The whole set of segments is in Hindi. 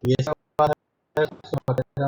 Biasa suara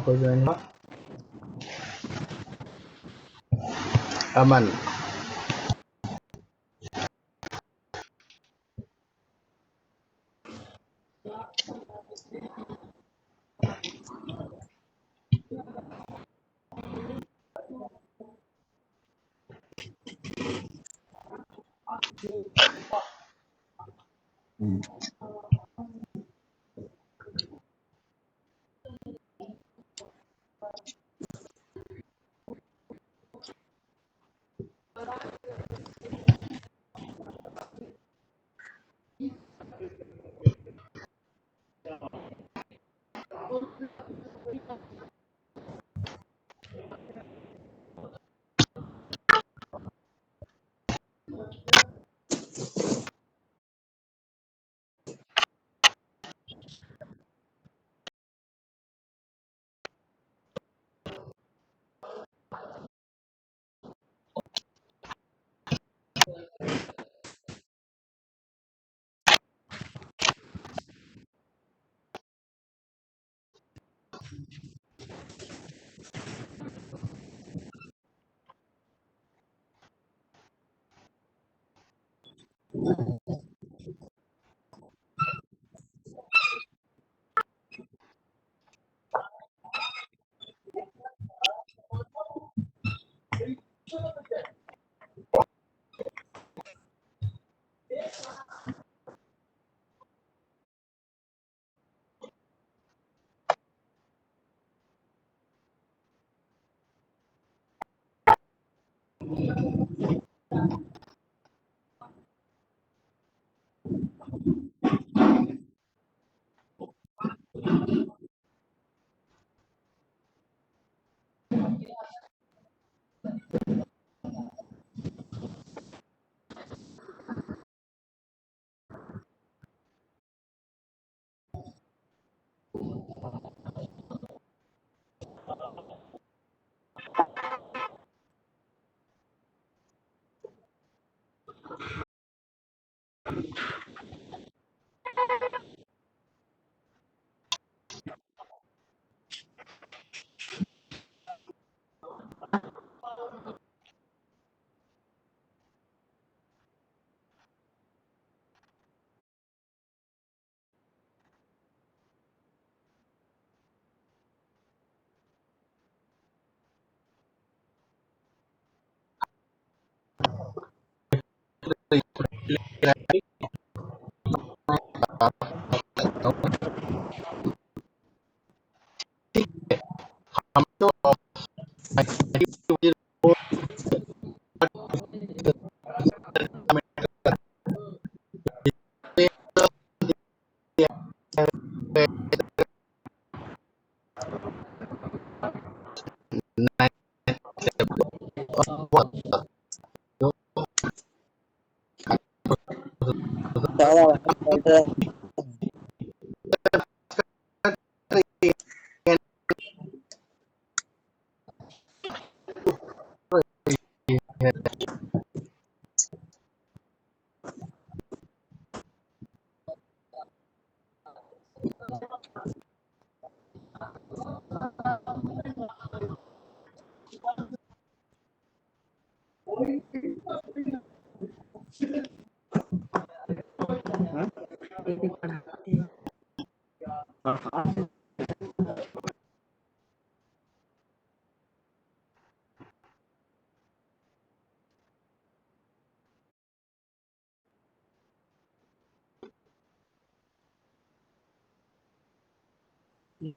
aku join Pak. Aman. Hello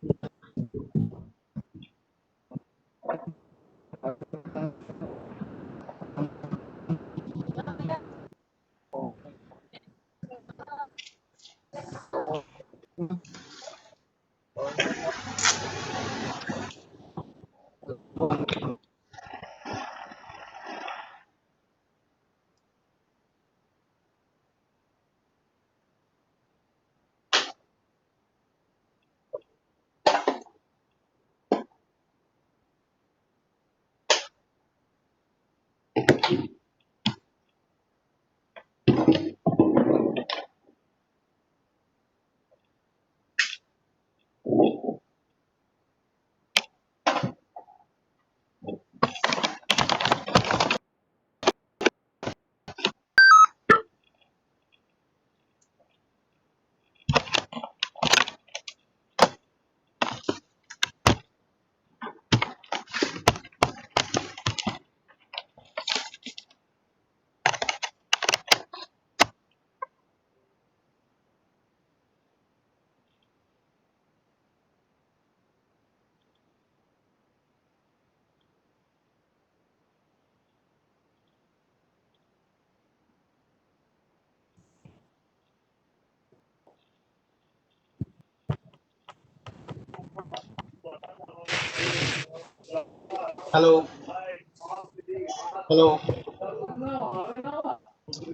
hello,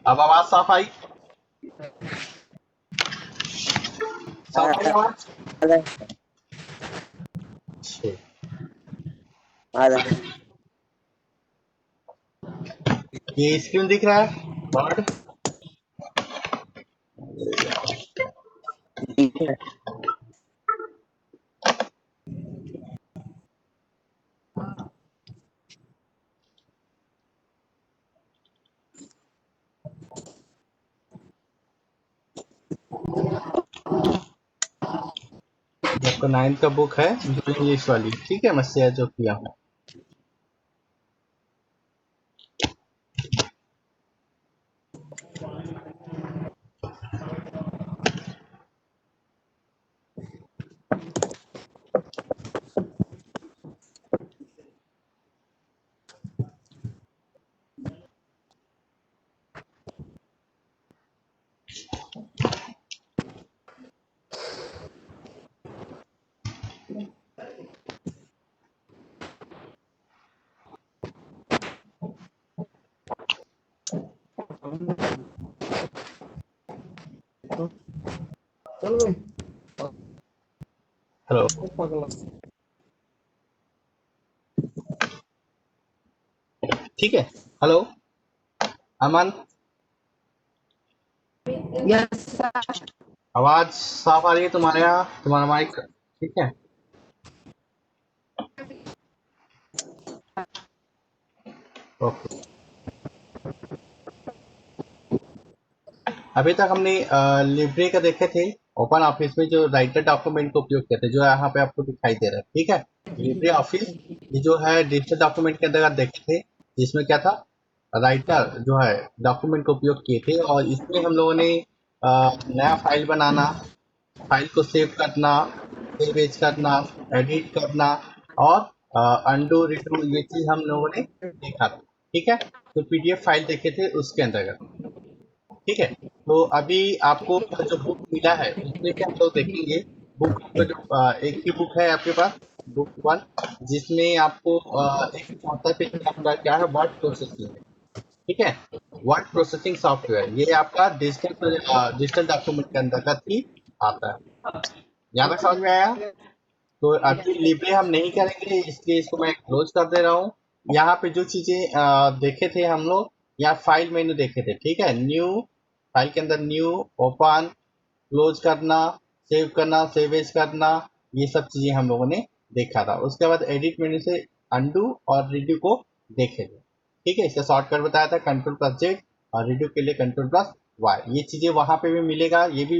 अब आवाज साफ आई? साफ आई आवाज? छे। ये स्क्रीन दिख रहा है वर्ड? आपका 9th का बुक है जो इंग्लिश वाली, ठीक है, मैं शेयर जो किया हूँ। हेलो, ठीक है। हेलो अमन, आवाज साफ आ रही है तुम्हारे यहाँ? तुम्हारा माइक ठीक है? ओके। अभी तक हमने लिब्रे का देखे थे, ओपन ऑफिस में जो राइटर डॉक्यूमेंट का उपयोग करते हैं, जो यहाँ पे आपको दिखाई दे रहा है, ठीक है। लिब्रे ऑफिस ये जो है डिजिटल डॉक्यूमेंट के अंदर आप देखे थे, जिसमें क्या था, राइटर जो है डॉक्यूमेंट का उपयोग किए थे, और इसमें हम लोगों ने नया फाइल बनाना, फाइल को सेव करना, सेव एज करना, एडिट करना, और अंडू रिडू, ये चीज हम लोगों ने देखा था, ठीक है। तो पीडीएफ फाइल देखे थे उसके अंतर्गत, ठीक है। तो अभी आपको जो बुक मिला है उसमें क्या हम लोग देखेंगे, बुक का जो एक ही बुक है आपके पास, बुक 1, जिसमें आपको 174 पेज में आपका क्या है, वर्ड प्रोसेसिंग है, ठीक है। वर्ड प्रोसेसिंग सॉफ्टवेयर ये आपका डिजिटल डॉक्यूमेंट के अंतर्गत ही आता है। यहाँ तक समझ में आया? तो अभी लिब्रे हम नहीं करेंगे, इसलिए इसको मैं क्लोज कर दे रहा हूँ। यहाँ पे जो चीजें देखे थे हम लोग, यहाँ फाइल मेनू देखे थे, ठीक है। न्यू फाइल के अंदर न्यू, ओपन, क्लोज करना, सेव करना, सेव एज करना, ये सब चीजें हम लोगों ने देखा था। उसके बाद एडिट मेन्यू से अंडू और रिड्यू को देखे थे, ठीक है। इसका शॉर्टकट बताया था Ctrl+Z, और रिड्यू के लिए Ctrl+Y। ये चीजें वहां पे भी मिलेगा, ये भी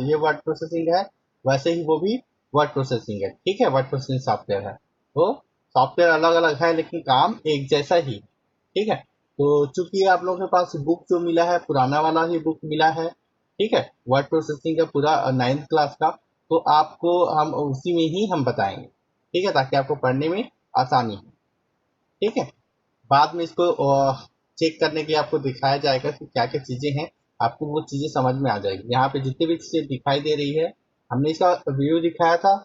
ये वर्ड प्रोसेसिंग है, वैसे ही वो भी वर्ड प्रोसेसिंग है, ठीक है। वर्ड प्रोसेसिंग सॉफ्टवेयर है, तो सॉफ्टवेयर अलग अलग है लेकिन काम एक जैसा ही, ठीक है। तो चूंकि आप लोगों के पास बुक जो मिला है पुराना वाला ही बुक मिला है, ठीक है, वर्ड प्रोसेसिंग का पूरा 9th क्लास का, तो आपको हम उसी में ही हम बताएंगे, ठीक है, ताकि आपको पढ़ने में आसानी हो, ठीक है। बाद में इसको चेक करने के लिए आपको दिखाया जाएगा कि क्या क्या चीजें हैं, आपको वो चीजें समझ में आ जाएगी। यहाँ पे जितनी भी चीजें दिखाई दे रही है, हमने इसका व्यू दिखाया था,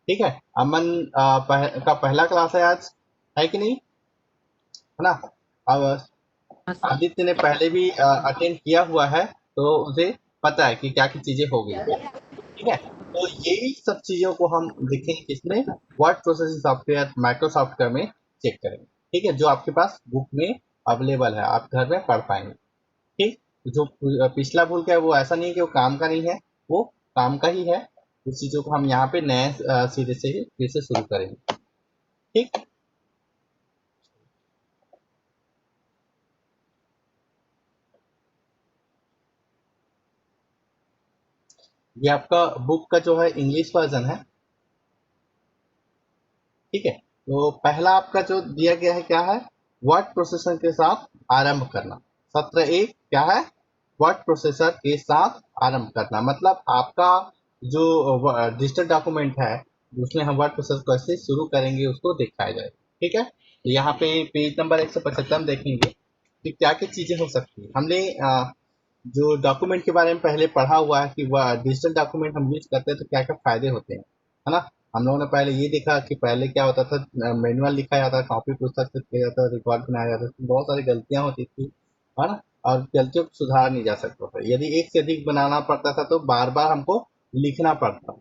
ठीक है। अमन का पहला क्लास है आज, है कि नहीं, है ना। अब हाँ सर। आदित्य ने पहले भी अटेंड किया हुआ है, तो उसे पता है कि क्या क्या चीजें हो गई है, ठीक है। तो यही सब चीजों को हम देखेंगे किसमें, वर्ड प्रोसेसिंग सॉफ्टवेयर माइक्रोसॉफ्ट का में चेक करेंगे, ठीक है, जो आपके पास बुक में अवेलेबल है, आप घर में पढ़ पाएंगे, ठीक। जो पिछला भूल गया वो ऐसा नहीं है कि वो काम का नहीं है, वो काम का ही है। उस चीजों को हम यहाँ पे नए सिरे से ही फिर से शुरू करेंगे, ठीक। ये आपका बुक का जो है इंग्लिश वर्जन है, ठीक है। तो पहला आपका जो दिया गया है क्या है, वर्ड प्रोसेसर के साथ आरंभ करना। सत्र एक क्या है, वर्ड प्रोसेसर के साथ आरंभ करना, मतलब आपका जो डिजिटल डॉक्यूमेंट है उसमें हम वर्ड प्रोसेसर कैसे शुरू करेंगे उसको दिखाया जाए, ठीक है। तो यहाँ पे पेज नंबर 175 हम देखेंगे कि क्या क्या चीजें हो सकती है। हमने जो डॉक्यूमेंट के बारे में पहले पढ़ा हुआ है कि वह डिजिटल डॉक्यूमेंट हम यूज करते हैं तो क्या क्या फायदे होते हैं, है ना। हम लोगों ने पहले ये देखा कि पहले क्या होता था, मैनुअल लिखा जाता था, कॉपी पुस्तक से किया जाता था, रिकॉर्ड बनाया जाता था, बहुत सारी गलतियां होती थी, है ना। और गलतियों को सुधार नहीं जा सकता था, यदि एक से अधिक बनाना पड़ता था तो बार बार हमको लिखना पड़ता,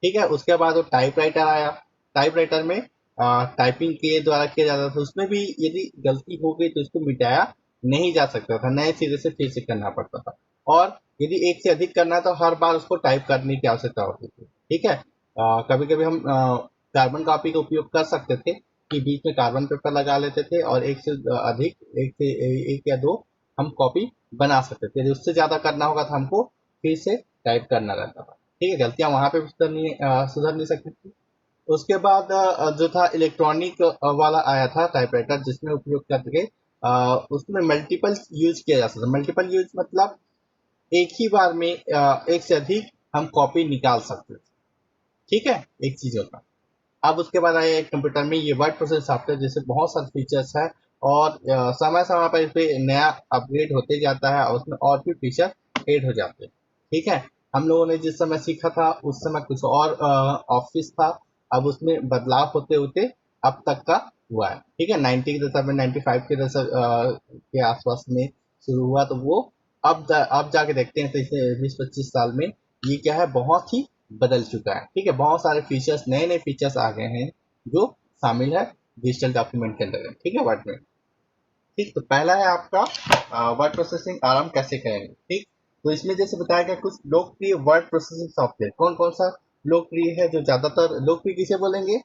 ठीक है। उसके बाद वो टाइपराइटर आया, टाइपराइटर में टाइपिंग के द्वारा किया जाता था, उसमें भी यदि गलती हो गई तो उसको मिटाया नहीं जा सकता था, नए सिरे से फिर से करना पड़ता था। और यदि एक से अधिक करना है तो हर बार उसको टाइप करने की आवश्यकता होती थी, ठीक है। कभी कभी हम कार्बन कॉपी का उपयोग कर सकते थे कि बीच में कार्बन पेपर लगा लेते थे और एक से अधिक, एक से एक या दो हम कॉपी बना सकते थे। यदि उससे ज्यादा करना होगा तो हमको फिर से टाइप करना रहता था, ठीक है। गलतियां वहां पे भी सुधर नहीं सकती थी। उसके बाद जो था इलेक्ट्रॉनिक वाला आया था टाइपराइटर, जिसमें उपयोग करके उसमें मल्टीपल यूज किया जा सकता है। मल्टीपल यूज मतलब एक ही बार में एक से अधिक हम कॉपी निकाल सकते थे, ठीक है, एक चीजों का। अब उसके बाद आया कंप्यूटर में ये वर्ड प्रोसेस सॉफ्टवेयर, जैसे बहुत सारे फीचर्स है और समय समय पर इस पे नया अपग्रेड होते जाता है और उसमें और भी फीचर ऐड हो जाते हैं, ठीक है। हम लोगों ने जिस समय सीखा था उस समय कुछ और ऑफिस था, अब उसमें बदलाव होते होते अब तक का हुआ है, ठीक है। 90 के दशक में, 95 के दशक के आसपास में शुरू हुआ, तो वो अब जाके देखते हैं तो इसे 20-25 साल में ये क्या है, बहुत ही बदल चुका है, ठीक है। बहुत सारे फीचर्स, नए नए फीचर्स आ गए हैं जो शामिल है डिजिटल डॉक्यूमेंट के अंदर, ठीक है, वर्ड में, ठीक। तो पहला है आपका वर्ड प्रोसेसिंग आरंभ कैसे करेंगे, ठीक। तो इसमें जैसे बताया गया कुछ लोकप्रिय वर्ड प्रोसेसिंग सॉफ्टवेयर कौन कौन सा लोकप्रिय है, जो ज्यादातर लोकप्रिय किसे बोलेंगे,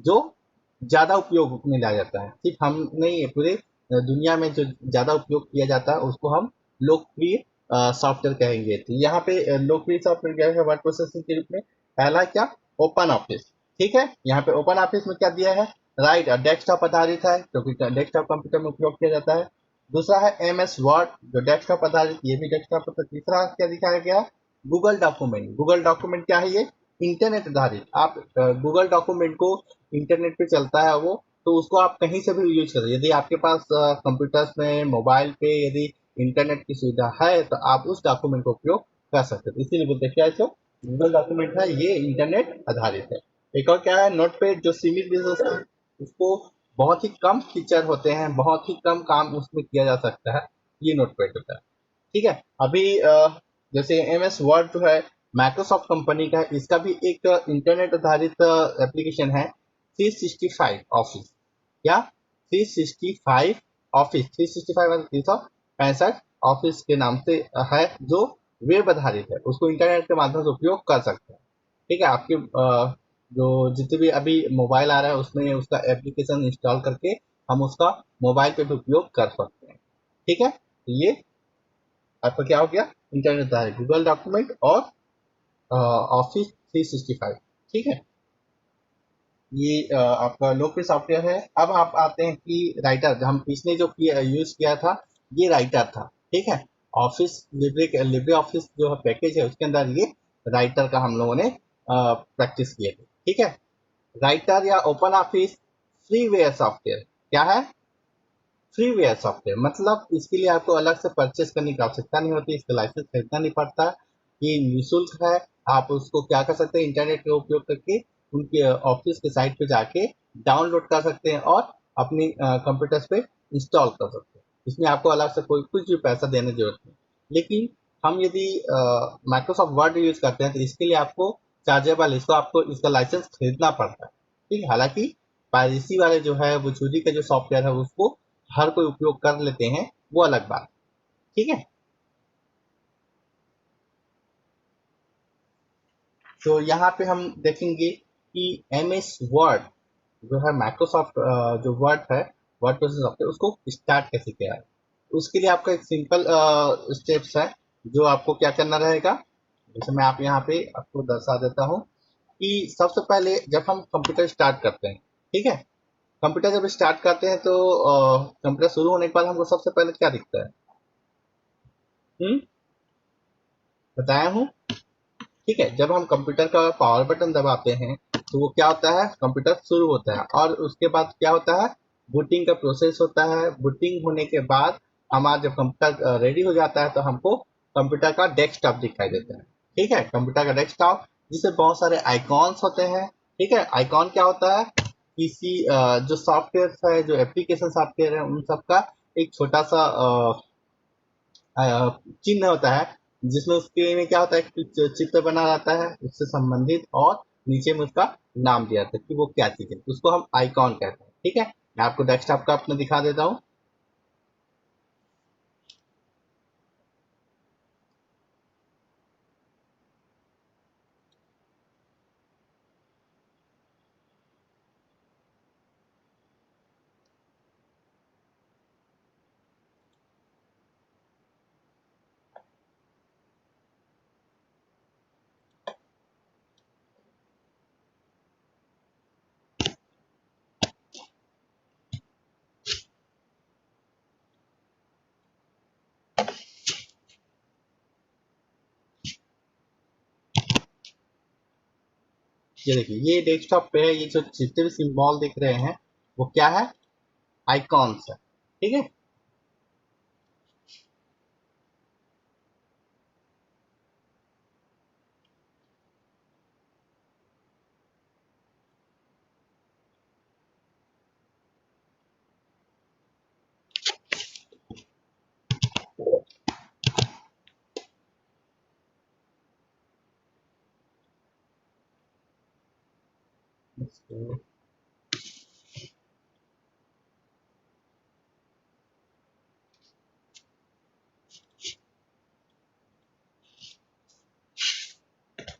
जो ज्यादा उपयोग में लाया जाता है, सिर्फ हम नहीं है, पूरे दुनिया में जो ज्यादा उपयोग किया जाता है उसको हम लोकप्रिय सॉफ्टवेयर कहेंगे। तो यहाँ पे लोकप्रिय सॉफ्टवेयर क्या है वर्ड प्रोसेसिंग के रूप में, पहला क्या, ओपन ऑफिस, ठीक है। यहाँ पे ओपन ऑफिस में क्या दिया है, राइट, डेस्कटॉप आधारित है क्योंकि डेस्कटॉप कंप्यूटर में उपयोग किया जाता है। दूसरा है एम एस वर्ड, जो डेस्कटॉप आधारित, ये भी डेस्कटॉप पर। तीसरा क्या दिखाया गया, गूगल डॉक्यूमेंट। गूगल डॉक्यूमेंट क्या है, ये इंटरनेट आधारित, आप गूगल डॉक्यूमेंट को इंटरनेट पे चलता है वो, तो उसको आप कहीं से भी यूज करें, यदि आपके पास कंप्यूटर्स में, मोबाइल पे यदि इंटरनेट की सुविधा है तो आप उस डॉक्यूमेंट का उपयोग कर सकते हैं, इसीलिए बोलते हैं क्या इसको, गूगल डॉक्यूमेंट है, ये इंटरनेट आधारित है। एक और क्या है, नोटपैड, जो सीमित बिजनेस है उसको बहुत ही कम फीचर होते हैं, बहुत ही कम काम उसमें किया जा सकता है, ये नोटपैड होता है, ठीक है। अभी जैसे एम एस वर्ड जो है माइक्रोसॉफ्ट कंपनी का है, इसका भी एक इंटरनेट आधारित एप्लीकेशन है, 365 ऑफिस, क्या, 365 ऑफिस, 365 मतलब 365 ऑफिस के नाम से है, जो वेब आधारित है, उसको इंटरनेट के माध्यम से उपयोग कर सकते हैं, ठीक है। आपके जो जितने भी अभी मोबाइल आ रहा है उसमें उसका एप्लीकेशन इंस्टॉल करके हम उसका मोबाइल पे भी उपयोग कर सकते हैं, ठीक है। तो ये आपका क्या हो गया, इंटरनेट आधारित गूगल डॉक्यूमेंट और ऑफिस 365, ठीक है। ये आपका लोकप्रिय सॉफ्टवेयर है। अब आप आते हैं कि राइटर, हम पिछले जो किया यूज किया था ये राइटर था, ठीक है। ऑफिस लिब्रे लिब्रे ऑफिस जो पैकेज है उसके अंदर ये राइटर का हम लोगों ने प्रैक्टिस किए थे। ठीक है, राइटर या ओपन ऑफिस फ्रीवेयर सॉफ्टवेयर। क्या है? फ्रीवेयर सॉफ्टवेयर, मतलब इसके लिए आपको अलग से परचेस करने की आवश्यकता नहीं होती, इसका लाइसेंस खरीदना नहीं पड़ता, ये निःशुल्क है। आप उसको क्या कर सकते हैं, इंटरनेट का उपयोग करके उनके ऑफिस के साइट पे जाके डाउनलोड कर सकते हैं और अपनी कंप्यूटर्स पे इंस्टॉल कर सकते हैं। इसमें आपको अलग से कोई कुछ भी पैसा देने की जरूरत नहीं। लेकिन हम यदि माइक्रोसॉफ्ट वर्ड यूज करते हैं तो इसके लिए आपको चार्जेबल, इसको आपको इसका लाइसेंस खरीदना पड़ता है। ठीक है, हालांकि पायरेसी वाले जो है वो चोरी का जो सॉफ्टवेयर है उसको हर कोई उपयोग कर लेते हैं, वो अलग बात। ठीक है, तो यहाँ पे हम देखेंगे कि एम एस वर्ड जो है माइक्रोसॉफ्ट जो वर्ड है, वर्ड प्रोसेस सॉफ्टवेयर, उसको स्टार्ट कैसे किया है। उसके लिए आपका एक सिंपल स्टेप्स है जो आपको क्या करना रहेगा। जैसे मैं आप यहाँ पे आपको दर्शा देता हूँ कि सबसे पहले जब हम कंप्यूटर स्टार्ट करते हैं, ठीक है, कंप्यूटर जब स्टार्ट करते हैं तो कंप्यूटर शुरू होने के बाद हमको सबसे पहले क्या दिखता है? बताया हूँ। ठीक है, जब हम कंप्यूटर का पावर बटन दबाते हैं तो वो क्या होता है, कंप्यूटर शुरू होता है और उसके बाद क्या होता है, बूटिंग का प्रोसेस होता है। बूटिंग होने के बाद हमारा जब कंप्यूटर रेडी हो जाता है तो हमको कंप्यूटर का डेस्कटॉप दिखाई देता है। ठीक है, कंप्यूटर का डेस्कटॉप जिससे बहुत सारे आइकॉन्स होते हैं। ठीक है, आइकॉन क्या होता है, किसी जो सॉफ्टवेयर है, जो एप्लीकेशन सॉफ्टवेयर है, उन सब का एक छोटा सा चिन्ह होता है, जिसमें उसके में क्या होता है, कुछ चित्र बना रहता है उससे संबंधित और नीचे में उसका नाम दिया जाता है कि वो क्या चीज है, उसको हम आइकॉन कहते हैं। ठीक है, मैं आपको डेस्कटॉप का अपना दिखा देता हूँ। ये देखिए, ये डेस्कटॉप पे है, ये जो जितने भी सिंबल दिख रहे हैं वो क्या है, आइकॉन्स है। ठीक है,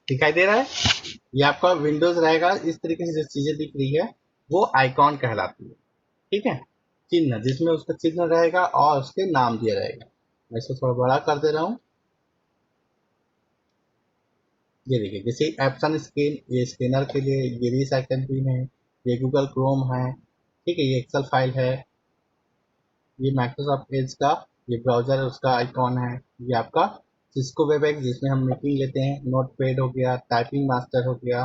दिखाई दे रहा है, ये आपका विंडोज रहेगा। इस तरीके से जो चीजें दिख रही है वो आइकॉन कहलाती है। ठीक है, चिन्ह जिसमें उसका चिन्ह रहेगा और उसके नाम दिया रहेगा। मैं इसको थोड़ा बड़ा कर दे रहा हूँ। ये देखिए, जैसे एप्सन स्कैन, ये स्कैनर के लिए, ये रिसाइकल पिन है, ये गूगल क्रोम है। ठीक है, ये एक्सेल फाइल है, ये माइक्रोसॉफ्ट एज का ये ब्राउजर है उसका आइकॉन है। ये आपका सिस्को वेबएक्स जिसमें हम मीटिंग लेते हैं, नोट पैड हो गया, टाइपिंग मास्टर हो गया,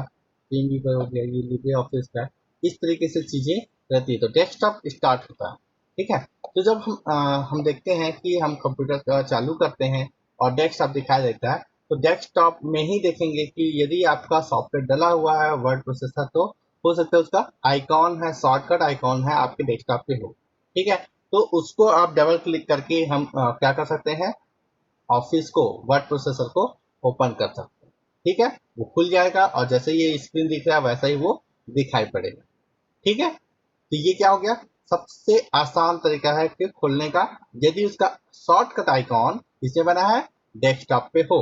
टीम वीवर हो गया, ये लिब्रे ऑफिस का। इस तरीके से चीजें रहती है, तो डेस्कटॉप स्टार्ट होता है। ठीक है, तो जब हम देखते हैं कि हम कंप्यूटर चालू करते हैं और डेस्कटॉप दिखाई देता है, तो डेस्कटॉप में ही देखेंगे कि यदि आपका सॉफ्टवेयर डला हुआ है वर्ड प्रोसेसर, तो हो सकता है उसका आइकॉन है, शॉर्टकट आइकॉन है आपके डेस्कटॉप पे हो। ठीक है, तो उसको आप डबल क्लिक करके हम क्या कर सकते हैं, ऑफिस को, वर्ड प्रोसेसर को ओपन कर सकते हैं। ठीक है, वो खुल जाएगा और जैसे ये स्क्रीन दिख रहा है वैसा ही वो दिखाई पड़ेगा। ठीक है, तो ये क्या हो गया, सबसे आसान तरीका है कि खोलने का, यदि उसका शॉर्टकट आइकॉन किसमें बना है, डेस्कटॉप पे हो।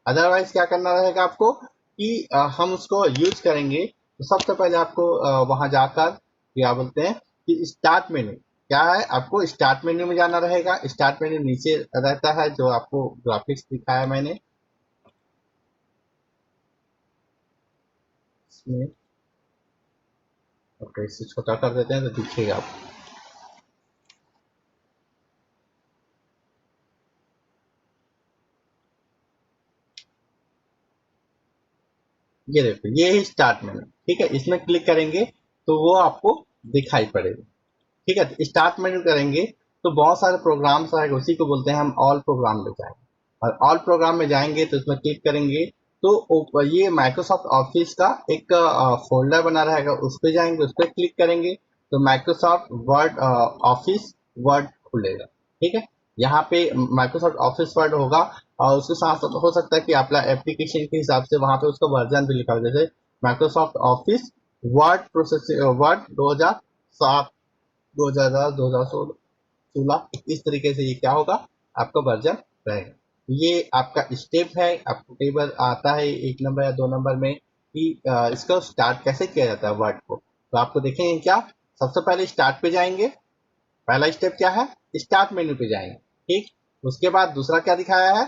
अदरवाइज क्या करना रहेगा आपको कि हम उसको यूज करेंगे तो सबसे पहले आपको वहां जाकर क्या बोलते हैं कि स्टार्ट मेन्यू, क्या है, आपको स्टार्ट मेन्यू में जाना रहेगा। स्टार्ट मेन्यू नीचे रहता है जो आपको ग्राफिक्स दिखाया मैंने इसमें। ओके, इससे छोटा कर देते हैं तो दिखेगा आपको। ये देखो ये ही स्टार्ट मेनू, ठीक है, इसमें क्लिक करेंगे तो वो आपको दिखाई पड़ेगा। ठीक है, तो स्टार्ट मेन्यू करेंगे तो बहुत सारे प्रोग्राम्स आएगा, उसी को बोलते हैं हम ऑल प्रोग्राम में जाएंगे। और ऑल प्रोग्राम में जाएंगे तो इसमें क्लिक करेंगे तो ये माइक्रोसॉफ्ट ऑफिस का एक फोल्डर बना रहेगा, उस पर जाएंगे, उस पर क्लिक करेंगे तो माइक्रोसॉफ्ट वर्ड ऑफिस वर्ड खुलेगा। ठीक है, यहाँ पे माइक्रोसॉफ्ट ऑफिस वर्ड होगा और उसके साथ साथ हो सकता है कि आपका एप्लीकेशन के हिसाब से वहां पे उसका वर्जन भी लिखा हो, जैसे Microsoft office word processing word 2007 2010 2016 इस तरीके से ये क्या होगा आपका वर्जन रहेगा। ये आपका स्टेप है, आपको कई बार आता है एक नंबर या दो नंबर में कि इसका स्टार्ट कैसे किया जाता है वर्ड को, तो आपको देखेंगे क्या, सबसे पहले स्टार्ट पे जाएंगे, पहला स्टेप क्या है, स्टार्ट मेन्यू पे जाएंगे। ठीक, उसके बाद दूसरा क्या दिखाया है,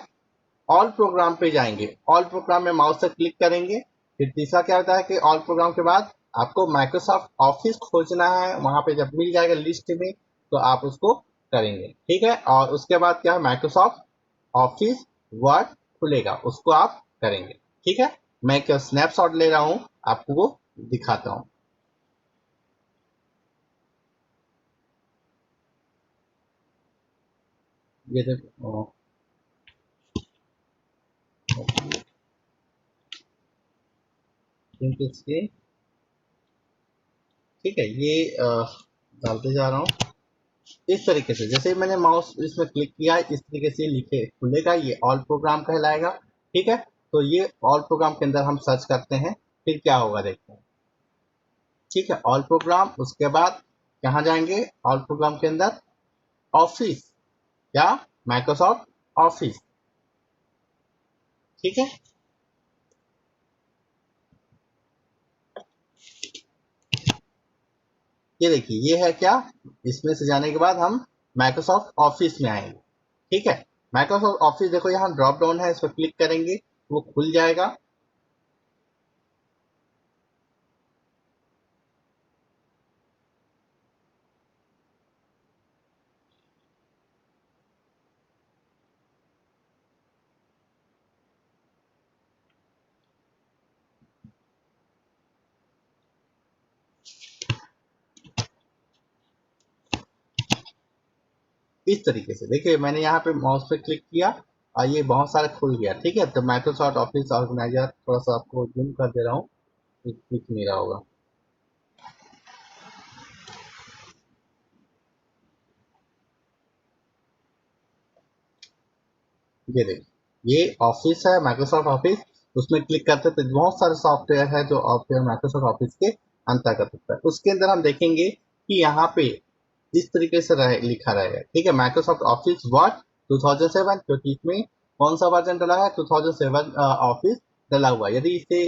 ऑल प्रोग्राम पे जाएंगे, ऑल प्रोग्राम में माउस से क्लिक करेंगे। फिर तीसरा क्या होता है कि ऑल प्रोग्राम के बाद आपको माइक्रोसॉफ्ट ऑफिस खोजना है, वहां पे जब मिल जाएगा लिस्ट में तो आप उसको करेंगे। ठीक है, और उसके बाद क्या है, माइक्रोसॉफ्ट ऑफिस वर्ड खुलेगा, उसको आप करेंगे। ठीक है, मैं एक स्नैपशॉट ले रहा हूं, आपको वो दिखाता हूं। ये देखो स्क्रीन, ठीक है, ये डालते जा रहा हूँ इस तरीके से, जैसे मैंने माउस इसमें क्लिक किया इस तरीके से लिखे खुलेगा, ये ऑल प्रोग्राम कहलाएगा। ठीक है, तो ये ऑल प्रोग्राम के अंदर हम सर्च करते हैं, फिर क्या होगा देखते हैं। ठीक है, ऑल प्रोग्राम, उसके बाद कहाँ जाएंगे, ऑल प्रोग्राम के अंदर ऑफिस या माइक्रोसॉफ्ट ऑफिस। ठीक है, ये देखिए ये है क्या, इसमें से जाने के बाद हम माइक्रोसॉफ्ट ऑफिस में आएंगे। ठीक है, माइक्रोसॉफ्ट ऑफिस देखो यहाँ ड्रॉप डाउन है, इस पर क्लिक करेंगे वो खुल जाएगा। इस तरीके से देखिए मैंने यहाँ पे माउस पे क्लिक किया और ये बहुत सारे खुल गया। ठीक है, तो माइक्रोसॉफ्ट ऑफिस ऑर्गेनाइजर थोड़ा सा आपको जूम कर दे रहा हूँ, दिख नहीं रहा होगा। ये देखिए ये ऑफिस है माइक्रोसॉफ्ट ऑफिस, उसमें क्लिक करते तो बहुत सारे सॉफ्टवेयर है जो ऑफिस माइक्रोसॉफ्ट ऑफिस के अंतर्गत होता है। उसके अंदर हम देखेंगे कि यहाँ पे इस तरीके से लिखा रहेगा। ठीक है, माइक्रोसॉफ्ट ऑफिस वर्ड 2007, क्योंकि इसमें कौन सा वर्जन डला है, 2007 ऑफिस डला हुआ है। यदि इसे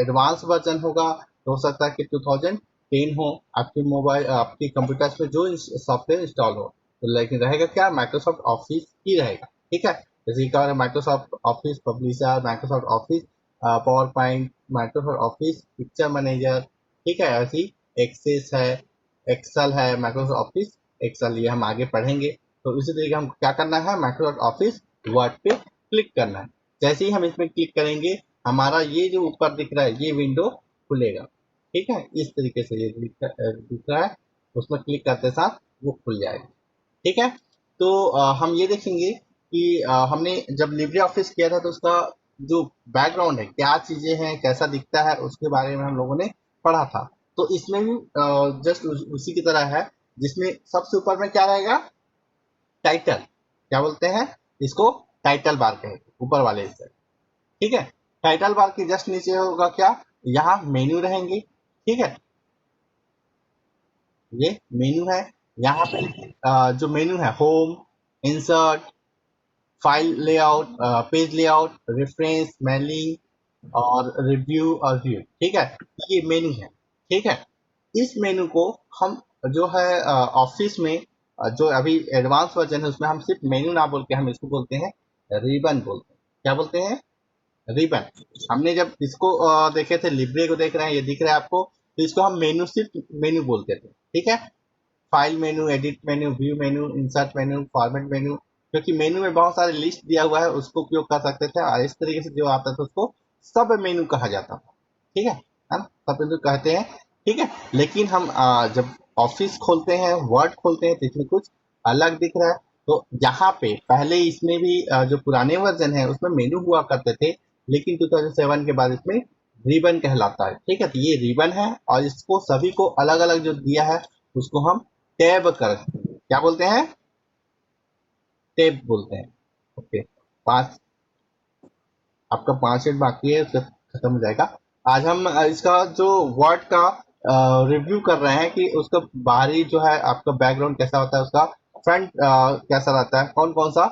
एडवांस वर्जन होगा तो हो सकता है कि 2010 हो, आपके मोबाइल आपके कंप्यूटर में जो सॉफ्टवेयर इंस्टॉल हो, तो लेकिन रहेगा क्या, माइक्रोसॉफ्ट ऑफिस ही रहेगा। ठीक है, जैसे क्या, Microsoft office publisher, Microsoft office power point, Microsoft office picture manager. ठीक है, ऐसी एक्सेस है, एक्सेल है, माइक्रोसॉफ्ट ऑफिस एक्सेल, ये हम आगे पढ़ेंगे। तो इसी तरीके हम क्या करना है, माइक्रोसॉफ्ट ऑफिस वर्ड पे क्लिक करना है। जैसे ही हम इसमें क्लिक करेंगे हमारा ये जो ऊपर दिख रहा है ये विंडो खुलेगा। ठीक है, इस तरीके से ये दिख रहा है, उसमें क्लिक करते साथ वो खुल जाएगा। ठीक है, तो हम ये देखेंगे कि हमने जब लिब्रे ऑफिस किया था तो उसका जो बैकग्राउंड है, क्या चीजें हैं, कैसा दिखता है, उसके बारे में हम लोगों ने पढ़ा था। तो इसमें भी जस्ट उसी की तरह है, जिसमें सबसे ऊपर में क्या रहेगा, टाइटल, क्या बोलते हैं इसको, टाइटल बार कहेंगे ऊपर वाले हिस्से। ठीक है, टाइटल बार के जस्ट नीचे होगा क्या, यहाँ मेन्यू रहेंगे। ठीक है, ये मेन्यू है, यहाँ पे जो मेन्यू है, home, insert, file layout, page layout, reference, mailing और रिव्यू और व्यू। ठीक है, ये मेन्यू है। ठीक है, इस मेन्यू को हम जो है ऑफिस में जो अभी एडवांस वर्जन है उसमें हम सिर्फ मेन्यू ना बोल के हम इसको बोलते हैं रिबन बोलते हैं। क्या बोलते हैं, रिबन। हमने जब इसको देखे थे, लिब्रे को देख रहे हैं, ये दिख रहा है आपको, तो इसको हम मेन्यू सिर्फ मेन्यू बोलते थे। ठीक है, file menu, edit menu, view menu, insert menu, format menu, क्योंकि मेन्यू में बहुत सारे लिस्ट दिया हुआ है उसको उपयोग कर सकते थे, और इस तरीके से जो आता था उसको सब मेन्यू कहा जाता था। ठीक है ना, सब लोग कहते हैं। ठीक है, लेकिन हम जब ऑफिस खोलते हैं, वर्ड खोलते हैं, तो इसमें कुछ अलग दिख रहा है। तो यहाँ पे पहले इसमें भी जो पुराने वर्जन है उसमें मेनू हुआ करते थे, लेकिन 2007 के बाद इसमें रिबन कहलाता है। ठीक है, तो ये रिबन है और इसको सभी को अलग अलग जो दिया है उसको हम टैब कर, क्या बोलते हैं, टैब बोलते हैं। ओके, पांच, आपका 5 मिनट बाकी है, उससे खत्म हो जाएगा। आज हम इसका जो वर्ड का रिव्यू कर रहे हैं कि उसका बाहरी जो है आपका बैकग्राउंड कैसा होता है, उसका फ्रंट कैसा रहता है, कौन कौन सा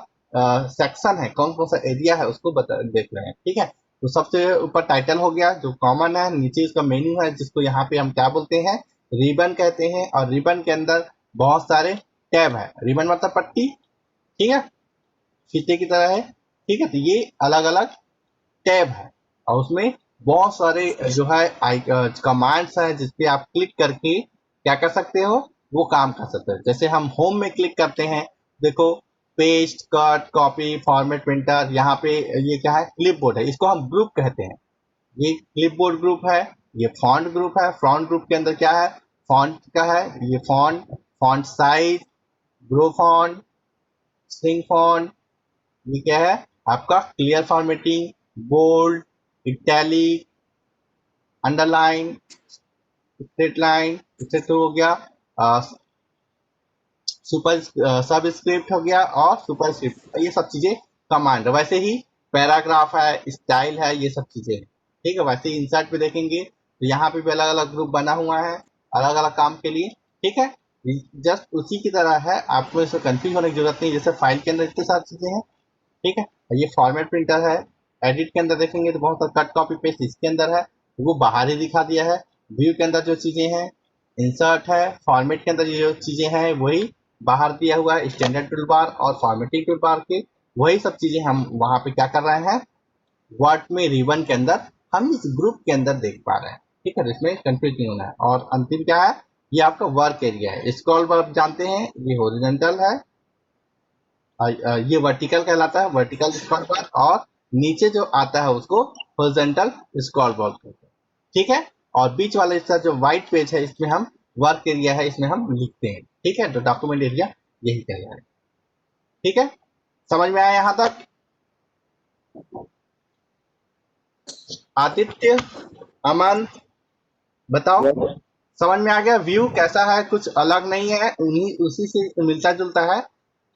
सेक्शन है, कौन कौन सा एरिया है, उसको देख रहे हैं। ठीक है, तो सबसे ऊपर टाइटल हो गया जो कॉमन है, नीचे इसका मेन्यू है जिसको यहाँ पे हम क्या बोलते हैं, रिबन कहते हैं। और रिबन के अंदर बहुत सारे टैब है। रिबन मतलब पट्टी, ठीक है, फीते की तरह है। ठीक है, तो ये अलग अलग टैब है और उसमें बहुत सारे जो है कमांड्स हैं जिसपे आप क्लिक करके क्या कर सकते हो, वो काम कर सकते हो। जैसे हम होम में क्लिक करते हैं, देखो, paste, cut, copy, format, printer, यहाँ पे ये क्या है, क्लिपबोर्ड है, इसको हम ग्रुप कहते हैं। ये क्लिपबोर्ड ग्रुप है, ये फॉन्ट ग्रुप है। फॉन्ट ग्रुप के अंदर क्या है, फॉन्ट का है, ये font, font size, grow font, string font, ये क्या है आपका clear formatting, bold, italic, underline, straight line, इससे तो हो गया सुपर, सब स्क्रिप्ट हो गया और सुपर स्क्रिप्ट, ये सब चीजें कमांड। वैसे ही पैराग्राफ है, स्टाइल है, ये सब चीजें हैं। ठीक है, वैसे ही इंसर्ट पे देखेंगे तो यहाँ पे भी अलग अलग ग्रुप बना हुआ है अलग अलग काम के लिए। ठीक है, जस्ट उसी की तरह है, आपको इसमें कंफ्यूज होने की जरूरत नहीं। जैसे फाइल के अंदर इतनी सारी चीजें हैं। ठीक है, ये फॉर्मेट प्रिंटर है। एडिट के अंदर देखेंगे तो बहुत सारा कट कॉपी पेस्ट इसके अंदर है, वो बाहर ही दिखा दिया है। व्यू के अंदर जो चीजें हैं, इंसर्ट है। फॉर्मेट के अंदर ये जो चीजें हैं वही बाहर दिया हुआ है। स्टैंडर्ड टूल बार और फॉर्मेटिंग टूल बार के वही सब चीजें हम वहां पे क्या कर रहे हैं, वर्ड में रिबन के अंदर हम इस ग्रुप के अंदर देख पा रहे हैं। ठीक है, इसमें कंफ्यूज नहीं होना है। और अंतिम क्या है, ये आपका वर्क एरिया है। स्क्रॉल बार आप जानते हैं, ये हॉरिजॉन्टल है, ये वर्टिकल कहलाता है, वर्टिकल स्क्रॉल बार। और नीचे जो आता है उसको हॉरिजॉन्टल स्क्रॉल बार कहते हैं। ठीक है, और बीच वाला हिस्सा जो व्हाइट पेज है इसमें हम वर्क एरिया है, इसमें हम लिखते हैं। ठीक है, तो डॉक्यूमेंट एरिया यही कहलाता है। ठीक है, समझ में आया यहाँ तक? आदित्य, अमन, बताओ, समझ में आ गया? व्यू कैसा है, कुछ अलग नहीं है, उन्हीं उसी से मिलता जुलता है।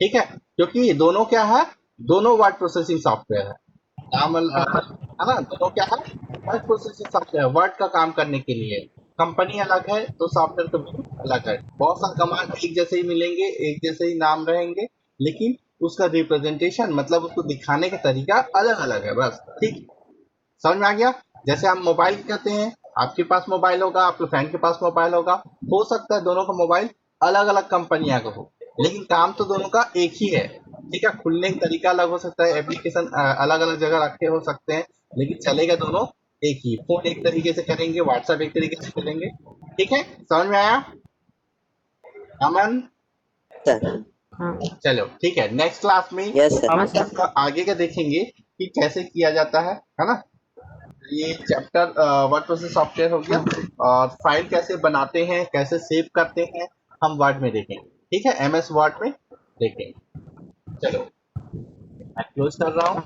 ठीक है, क्योंकि दोनों क्या है, दोनों वर्ड प्रोसेसिंग सॉफ्टवेयर है। है ना, दोनों क्या है, वर्ड प्रोसेसिंग सॉफ्टवेयर, वर्ड का काम करने के लिए। कंपनी अलग है तो सॉफ्टवेयर का व्यू अलग है। बहुत सारे कमांड एक जैसे ही मिलेंगे, एक जैसे ही नाम रहेंगे, लेकिन उसका रिप्रेजेंटेशन मतलब उसको दिखाने का तरीका अलग अलग है, बस। ठीक, समझ में आ गया? जैसे हम मोबाइल कहते हैं, आपके पास मोबाइल होगा, आपके फ्रेंड के पास मोबाइल होगा, हो सकता है दोनों का मोबाइल अलग अलग कंपनियां का हो, लेकिन काम तो दोनों का एक ही है। ठीक है, खुलने का तरीका अलग हो सकता है, एप्लीकेशन अलग अलग जगह रखे हो सकते हैं, लेकिन चलेगा दोनों एक ही। फोन एक तरीके से करेंगे, व्हाट्सएप एक तरीके से करेंगे। ठीक है, समझ में आया अमन? सर। हाँ चलो ठीक है, नेक्स्ट क्लास में यस सर। हम हाँ सर। इसका आगे का देखेंगे कि कैसे किया जाता है ना। ये चैप्टर वर्ड प्रोसेस सॉफ्टवेयर हो गया। हाँ और फाइल कैसे बनाते हैं, कैसे सेव करते हैं, हम वर्ड में देखेंगे। ठीक है, एमएस वर्ड में देखेंगे। चलो, मैं क्लोज कर रहा हूँ।